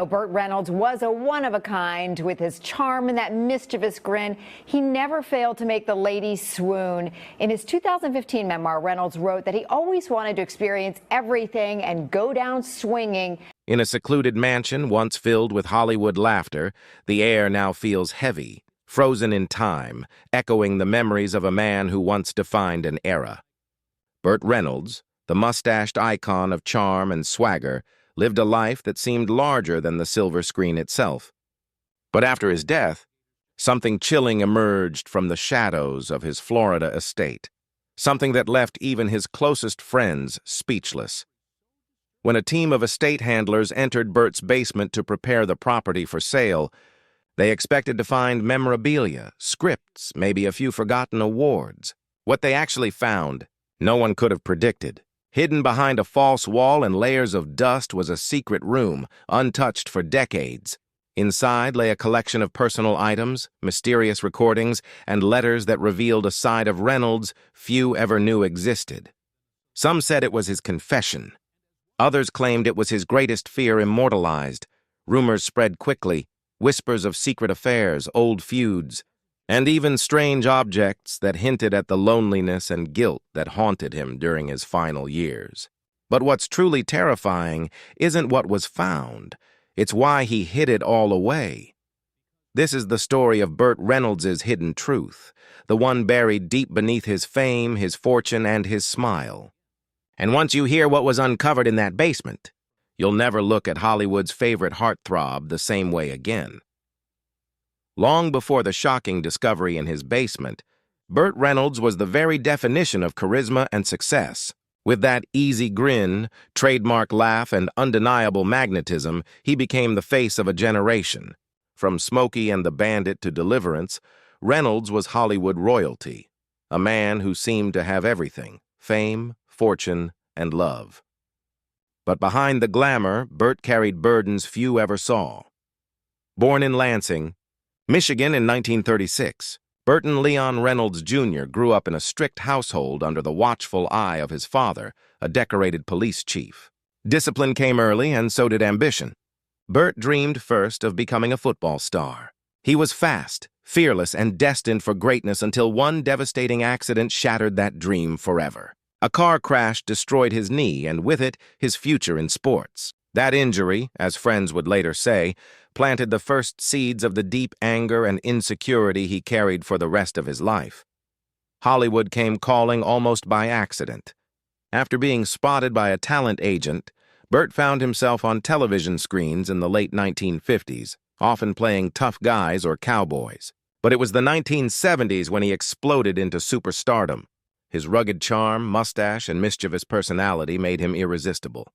Burt Reynolds was a one-of-a-kind. With his charm and that mischievous grin, he never failed to make the ladies swoon. In his 2015 memoir, Reynolds wrote that he always wanted to experience everything and go down swinging. In a secluded mansion once filled with Hollywood laughter, the air now feels heavy, frozen in time, echoing the memories of a man who once defined an era. Burt Reynolds, the mustached icon of charm and swagger, lived a life that seemed larger than the silver screen itself. But after his death, something chilling emerged from the shadows of his Florida estate, something that left even his closest friends speechless. When a team of estate handlers entered Burt's basement to prepare the property for sale, they expected to find memorabilia, scripts, maybe a few forgotten awards. What they actually found, no one could have predicted. Hidden behind a false wall and layers of dust was a secret room, untouched for decades. Inside lay a collection of personal items, mysterious recordings, and letters that revealed a side of Reynolds few ever knew existed. Some said it was his confession. Others claimed it was his greatest fear immortalized. Rumors spread quickly, whispers of secret affairs, old feuds, and even strange objects that hinted at the loneliness and guilt that haunted him during his final years. But what's truly terrifying isn't what was found, it's why he hid it all away. This is the story of Burt Reynolds' hidden truth, the one buried deep beneath his fame, his fortune, and his smile. And once you hear what was uncovered in that basement, you'll never look at Hollywood's favorite heartthrob the same way again. Long before the shocking discovery in his basement, Burt Reynolds was the very definition of charisma and success. With that easy grin, trademark laugh, and undeniable magnetism, he became the face of a generation. From Smokey and the Bandit to Deliverance, Reynolds was Hollywood royalty, a man who seemed to have everything: fame, fortune, and love. But behind the glamour, Burt carried burdens few ever saw. Born in Lansing, Michigan in 1936, Burton Leon Reynolds Jr. grew up in a strict household under the watchful eye of his father, a decorated police chief. Discipline came early, and so did ambition. Burt dreamed first of becoming a football star. He was fast, fearless, and destined for greatness until one devastating accident shattered that dream forever. A car crash destroyed his knee, and with it, his future in sports. That injury, as friends would later say, planted the first seeds of the deep anger and insecurity he carried for the rest of his life. Hollywood came calling almost by accident. After being spotted by a talent agent, Burt found himself on television screens in the late 1950s, often playing tough guys or cowboys. But it was the 1970s when he exploded into superstardom. His rugged charm, mustache, and mischievous personality made him irresistible.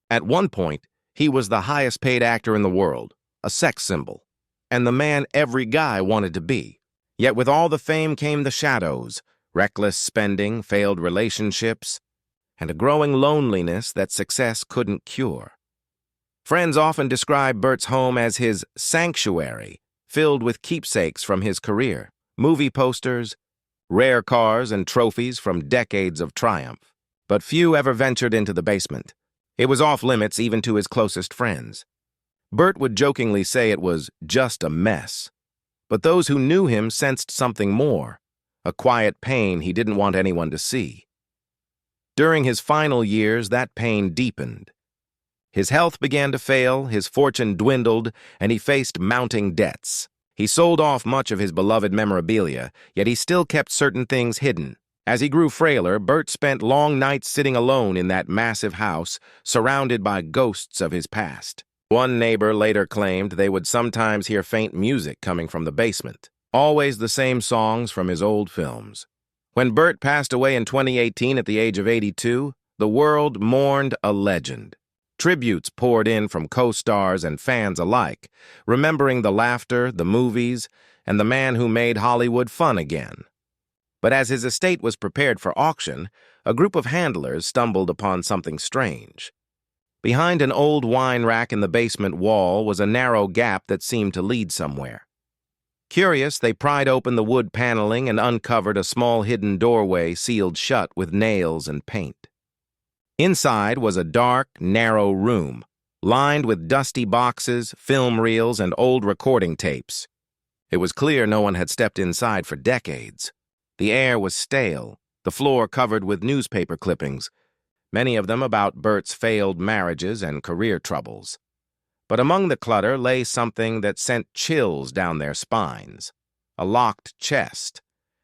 At one point, he was the highest-paid actor in the world, a sex symbol, and the man every guy wanted to be. Yet with all the fame came the shadows: reckless spending, failed relationships, and a growing loneliness that success couldn't cure. Friends often describe Burt's home as his sanctuary, filled with keepsakes from his career, movie posters, rare cars, and trophies from decades of triumph. But few ever ventured into the basement. It was off-limits even to his closest friends. Burt would jokingly say it was just a mess. But those who knew him sensed something more, a quiet pain he didn't want anyone to see. During his final years, that pain deepened. His health began to fail, his fortune dwindled, and he faced mounting debts. He sold off much of his beloved memorabilia, yet he still kept certain things hidden. As he grew frailer, Burt spent long nights sitting alone in that massive house, surrounded by ghosts of his past. One neighbor later claimed they would sometimes hear faint music coming from the basement, always the same songs from his old films. When Burt passed away in 2018 at the age of 82, the world mourned a legend. Tributes poured in from co-stars and fans alike, remembering the laughter, the movies, and the man who made Hollywood fun again. But as his estate was prepared for auction, a group of handlers stumbled upon something strange. Behind an old wine rack in the basement wall was a narrow gap that seemed to lead somewhere. Curious, they pried open the wood paneling and uncovered a small hidden doorway sealed shut with nails and paint. Inside was a dark, narrow room, lined with dusty boxes, film reels, and old recording tapes. It was clear no one had stepped inside for decades. The air was stale, the floor covered with newspaper clippings, many of them about Burt's failed marriages and career troubles. But among the clutter lay something that sent chills down their spines. A locked chest,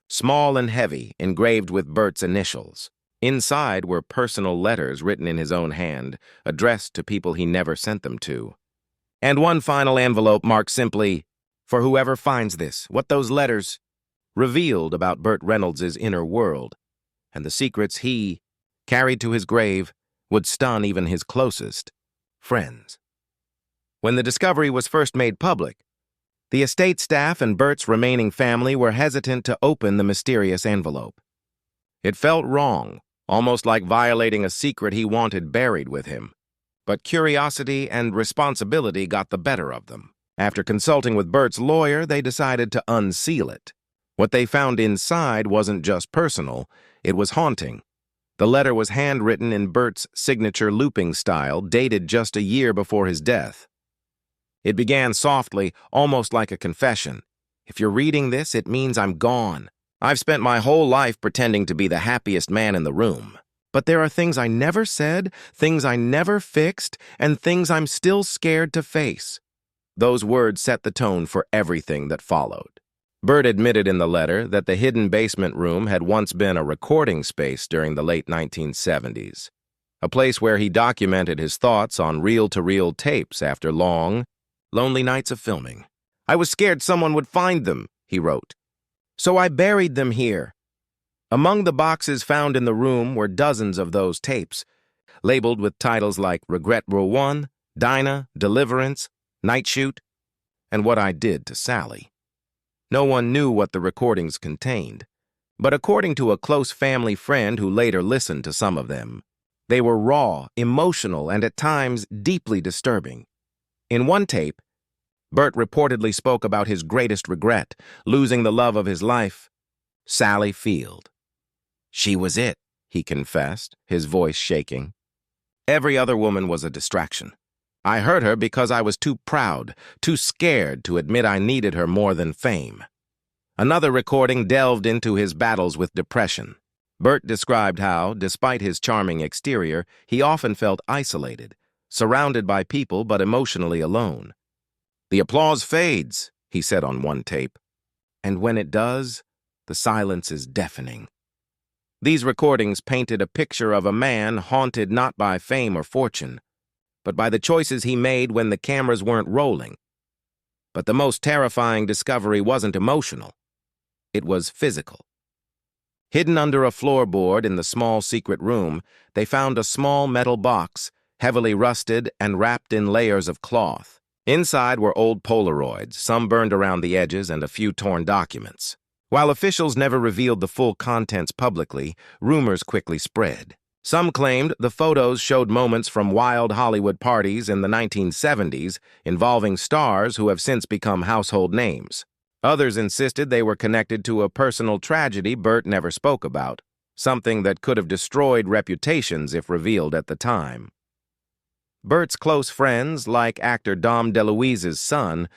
small and heavy, engraved with Burt's initials. Inside were personal letters written in his own hand, addressed to people he never sent them to. And one final envelope marked simply, "For whoever finds this," what those letters revealed about Burt Reynolds' inner world, and the secrets he carried to his grave would stun even his closest friends. When the discovery was first made public, the estate staff and Burt's remaining family were hesitant to open the mysterious envelope. It felt wrong, almost like violating a secret he wanted buried with him. But curiosity and responsibility got the better of them. After consulting with Burt's lawyer, they decided to unseal it. What they found inside wasn't just personal, it was haunting. The letter was handwritten in Burt's signature looping style, dated just a year before his death. It began softly, almost like a confession. "If you're reading this, it means I'm gone. I've spent my whole life pretending to be the happiest man in the room. But there are things I never said, things I never fixed, and things I'm still scared to face." Those words set the tone for everything that followed. Burt admitted in the letter that the hidden basement room had once been a recording space during the late 1970s, a place where he documented his thoughts on reel-to-reel tapes after long, lonely nights of filming. "I was scared someone would find them," he wrote. "So I buried them here." Among the boxes found in the room were dozens of those tapes, labeled with titles like Regret Row 1, Dinah, Deliverance, Night Shoot, and What I Did to Sally. No one knew what the recordings contained, but according to a close family friend who later listened to some of them, they were raw, emotional, and at times deeply disturbing. In one tape, Burt reportedly spoke about his greatest regret, losing the love of his life, Sally Field. "She was it," he confessed, his voice shaking. "Every other woman was a distraction. I hurt her because I was too proud, too scared to admit I needed her more than fame." Another recording delved into his battles with depression. Burt described how, despite his charming exterior, he often felt isolated, surrounded by people but emotionally alone. "The applause fades," he said on one tape, "and when it does, the silence is deafening." These recordings painted a picture of a man haunted not by fame or fortune, but by the choices he made when the cameras weren't rolling. But the most terrifying discovery wasn't emotional. It was physical. Hidden under a floorboard in the small secret room, they found a small metal box, heavily rusted and wrapped in layers of cloth. Inside were old Polaroids, some burned around the edges, and a few torn documents. While officials never revealed the full contents publicly, rumors quickly spread. Some claimed the photos showed moments from wild Hollywood parties in the 1970s involving stars who have since become household names. Others insisted they were connected to a personal tragedy Burt never spoke about, something that could have destroyed reputations if revealed at the time. Burt's close friends, like actor Dom DeLuise's son,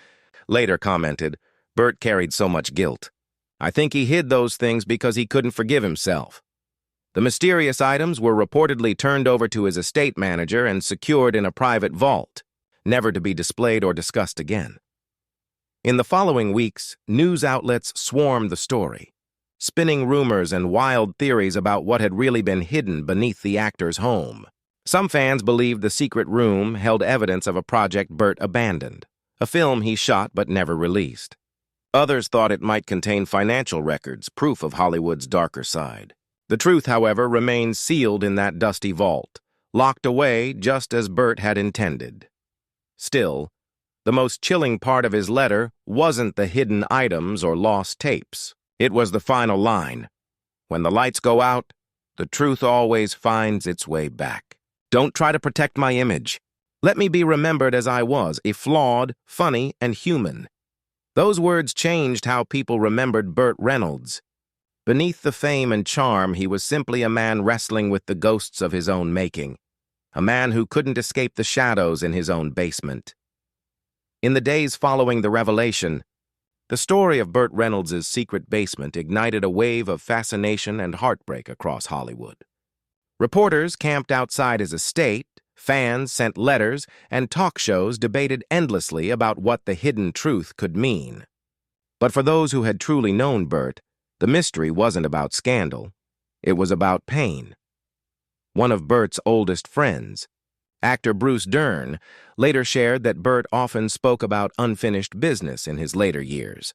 later commented, "Burt carried so much guilt. I think he hid those things because he couldn't forgive himself." The mysterious items were reportedly turned over to his estate manager and secured in a private vault, never to be displayed or discussed again. In the following weeks, news outlets swarmed the story, spinning rumors and wild theories about what had really been hidden beneath the actor's home. Some fans believed the secret room held evidence of a project Burt abandoned, a film he shot but never released. Others thought it might contain financial records, proof of Hollywood's darker side. The truth, however, remained sealed in that dusty vault, locked away just as Burt had intended. Still, the most chilling part of his letter wasn't the hidden items or lost tapes. It was the final line. "When the lights go out, the truth always finds its way back. Don't try to protect my image. Let me be remembered as I was, a flawed, funny, and human." Those words changed how people remembered Burt Reynolds. Beneath the fame and charm, he was simply a man wrestling with the ghosts of his own making. a man who couldn't escape the shadows in his own basement. In the days following the revelation, the story of Burt Reynolds' secret basement ignited a wave of fascination and heartbreak across Hollywood. Reporters camped outside his estate, fans sent letters, and talk shows debated endlessly about what the hidden truth could mean. But for those who had truly known Burt, the mystery wasn't about scandal. It was about pain. One of Burt's oldest friends, actor Bruce Dern, later shared that Burt often spoke about unfinished business in his later years.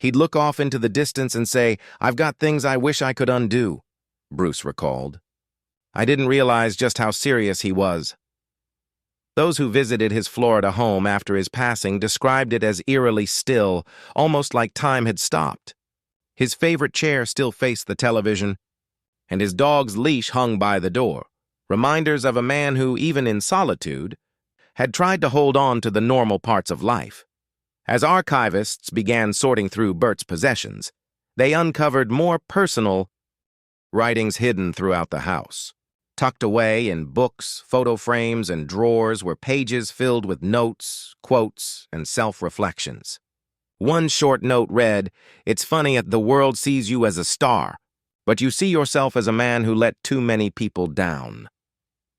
He'd look off into the distance and say, "I've got things I wish I could undo," Bruce recalled. "I didn't realize just how serious he was." Those who visited his Florida home after his passing described it as eerily still, almost like time had stopped. His favorite chair still faced the television, and his dog's leash hung by the door, reminders of a man who, even in solitude, had tried to hold on to the normal parts of life. As archivists began sorting through Burt's possessions, they uncovered more personal writings hidden throughout the house. Tucked away in books, photo frames, and drawers were pages filled with notes, quotes, and self-reflections. One short note read, "It's funny that the world sees you as a star, but you see yourself as a man who let too many people down."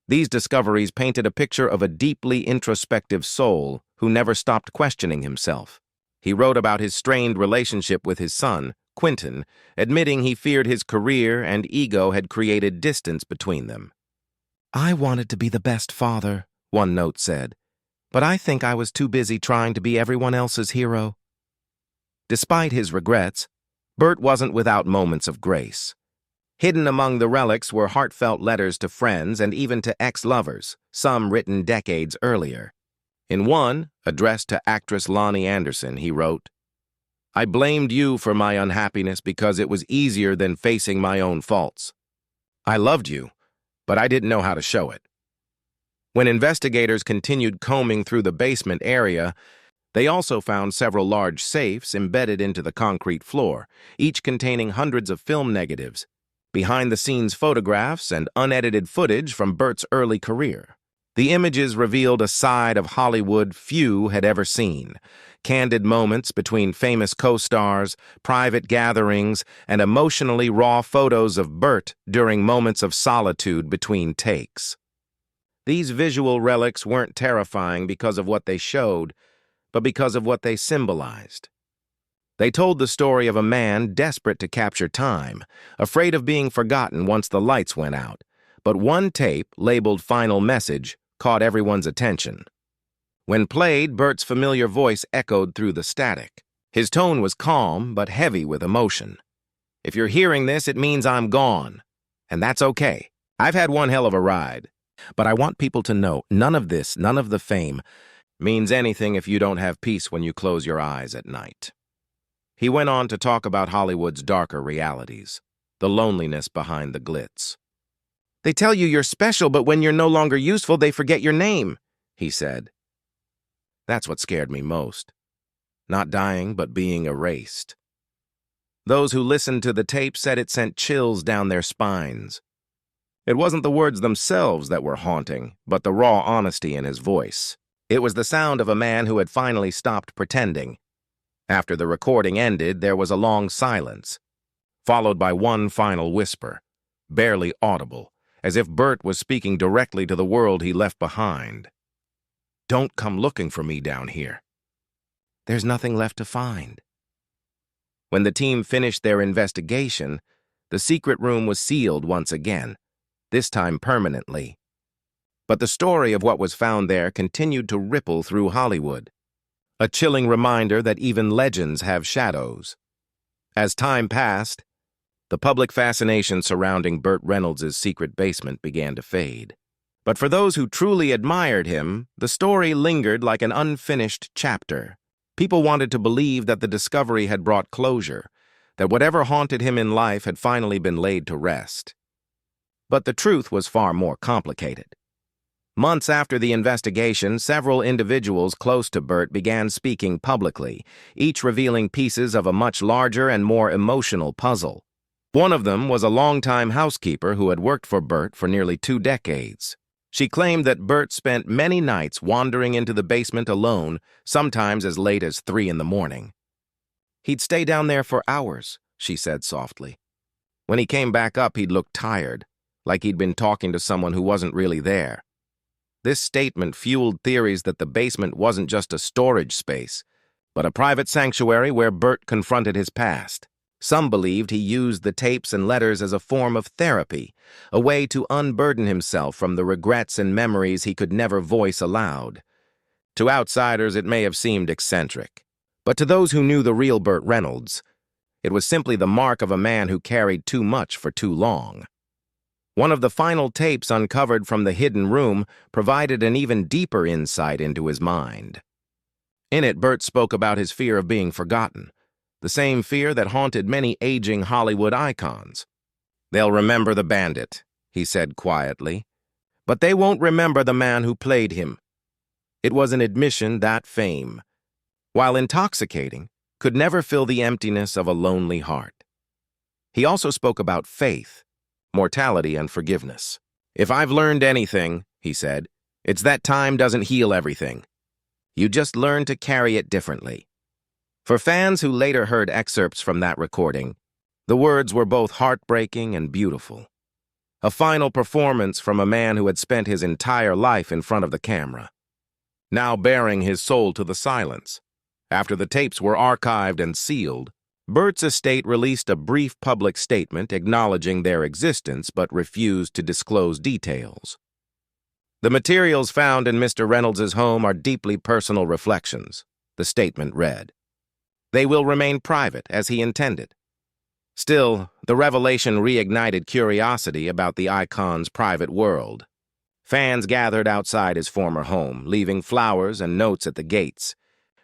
These discoveries painted a picture of a deeply introspective soul who never stopped questioning himself. He wrote about his strained relationship with his son, Quentin, admitting he feared his career and ego had created distance between them. "I wanted to be the best father," one note said, "but I think I was too busy trying to be everyone else's hero." Despite his regrets, Burt wasn't without moments of grace. Hidden among the relics were heartfelt letters to friends and even to ex-lovers, some written decades earlier. In one, addressed to actress Lonnie Anderson, he wrote, "I blamed you for my unhappiness because it was easier than facing my own faults. I loved you, but I didn't know how to show it." When investigators continued combing through the basement area, they also found several large safes embedded into the concrete floor, each containing hundreds of film negatives, behind-the-scenes photographs, and unedited footage from Burt's early career. The images revealed a side of Hollywood few had ever seen: candid moments between famous co-stars, private gatherings, and emotionally raw photos of Burt during moments of solitude between takes. These visual relics weren't terrifying because of what they showed, but because of what they symbolized. They told the story of a man desperate to capture time, afraid of being forgotten once the lights went out. But one tape, labeled "Final Message," caught everyone's attention. When played, Burt's familiar voice echoed through the static. His tone was calm, but heavy with emotion. "If you're hearing this, it means I'm gone. And that's okay. I've had one hell of a ride. But I want people to know none of this, none of the fame, means anything if you don't have peace when you close your eyes at night." He went on to talk about Hollywood's darker realities, the loneliness behind the glitz. "They tell you you're special, but when you're no longer useful, they forget your name," he said. "That's what scared me most. Not dying, but being erased." Those who listened to the tape said it sent chills down their spines. It wasn't the words themselves that were haunting, but the raw honesty in his voice. It was the sound of a man who had finally stopped pretending. After the recording ended, there was a long silence, followed by one final whisper, barely audible, as if Burt was speaking directly to the world he left behind. "Don't come looking for me down here. There's nothing left to find." When the team finished their investigation, the secret room was sealed once again, this time permanently. But the story of what was found there continued to ripple through Hollywood, a chilling reminder that even legends have shadows. As time passed, the public fascination surrounding Burt Reynolds' secret basement began to fade. But for those who truly admired him, the story lingered like an unfinished chapter. People wanted to believe that the discovery had brought closure, that whatever haunted him in life had finally been laid to rest. But the truth was far more complicated. Months after the investigation, several individuals close to Burt began speaking publicly, each revealing pieces of a much larger and more emotional puzzle. One of them was a longtime housekeeper who had worked for Burt for nearly 2 decades. She claimed that Burt spent many nights wandering into the basement alone, sometimes as late as 3 in the morning. He'd stay down there for hours, she said softly. When he came back up, he'd look tired, like he'd been talking to someone who wasn't really there. This statement fueled theories that the basement wasn't just a storage space, but a private sanctuary where Burt confronted his past. Some believed he used the tapes and letters as a form of therapy, a way to unburden himself from the regrets and memories he could never voice aloud. To outsiders, it may have seemed eccentric, but to those who knew the real Burt Reynolds, it was simply the mark of a man who carried too much for too long. One of the final tapes uncovered from the hidden room provided an even deeper insight into his mind. In it, Burt spoke about his fear of being forgotten, the same fear that haunted many aging Hollywood icons. "They'll remember the bandit," he said quietly, "but they won't remember the man who played him." It was an admission that fame, while intoxicating, could never fill the emptiness of a lonely heart. He also spoke about faith, mortality, and forgiveness. "If I've learned anything," he said, "it's that time doesn't heal everything. You just learn to carry it differently." For fans who later heard excerpts from that recording, the words were both heartbreaking and beautiful. A final performance from a man who had spent his entire life in front of the camera, now baring his soul to the silence. After the tapes were archived and sealed, Burt's estate released a brief public statement acknowledging their existence but refused to disclose details. "The materials found in Mr. Reynolds' home are deeply personal reflections," the statement read. "They will remain private, as he intended." Still, the revelation reignited curiosity about the icon's private world. Fans gathered outside his former home, leaving flowers and notes at the gates,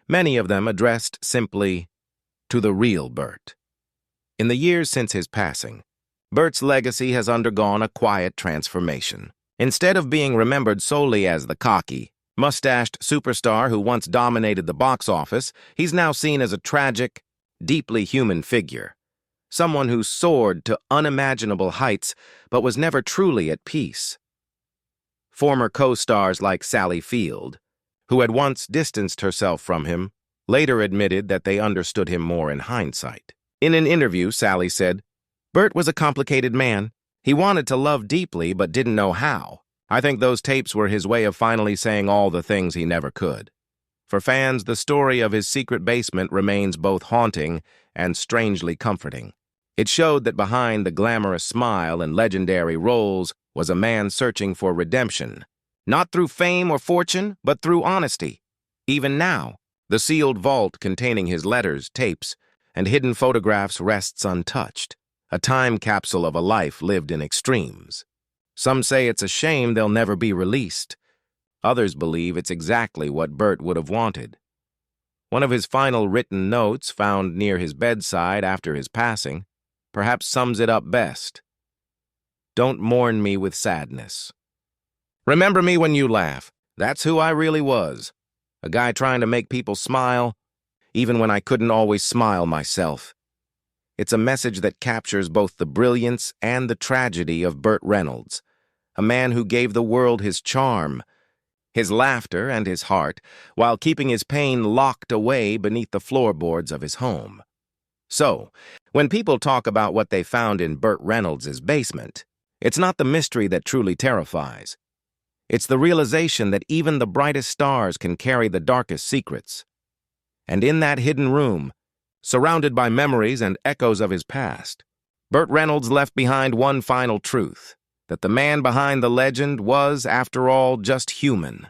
many of them addressed simply, "To the real Burt." In the years since his passing, Burt's legacy has undergone a quiet transformation. Instead of being remembered solely as the cocky, mustached superstar who once dominated the box office, he's now seen as a tragic, deeply human figure, someone who soared to unimaginable heights but was never truly at peace. Former co-stars like Sally Field, who had once distanced herself from him, later admitted that they understood him more in hindsight. In an interview, Sally said, "Burt was a complicated man. He wanted to love deeply but didn't know how. I think those tapes were his way of finally saying all the things he never could." For fans, the story of his secret basement remains both haunting and strangely comforting. It showed that behind the glamorous smile and legendary roles was a man searching for redemption, not through fame or fortune, but through honesty. Even now, the sealed vault containing his letters, tapes, and hidden photographs rests untouched, a time capsule of a life lived in extremes. Some say it's a shame they'll never be released. Others believe it's exactly what Burt would have wanted. One of his final written notes, found near his bedside after his passing, perhaps sums it up best. "Don't mourn me with sadness. Remember me when you laugh. That's who I really was. A guy trying to make people smile, even when I couldn't always smile myself." It's a message that captures both the brilliance and the tragedy of Burt Reynolds, a man who gave the world his charm, his laughter, and his heart, while keeping his pain locked away beneath the floorboards of his home. So, when people talk about what they found in Burt Reynolds' basement, it's not the mystery that truly terrifies. It's the realization that even the brightest stars can carry the darkest secrets. And in that hidden room, surrounded by memories and echoes of his past, Burt Reynolds left behind one final truth: that the man behind the legend was, after all, just human.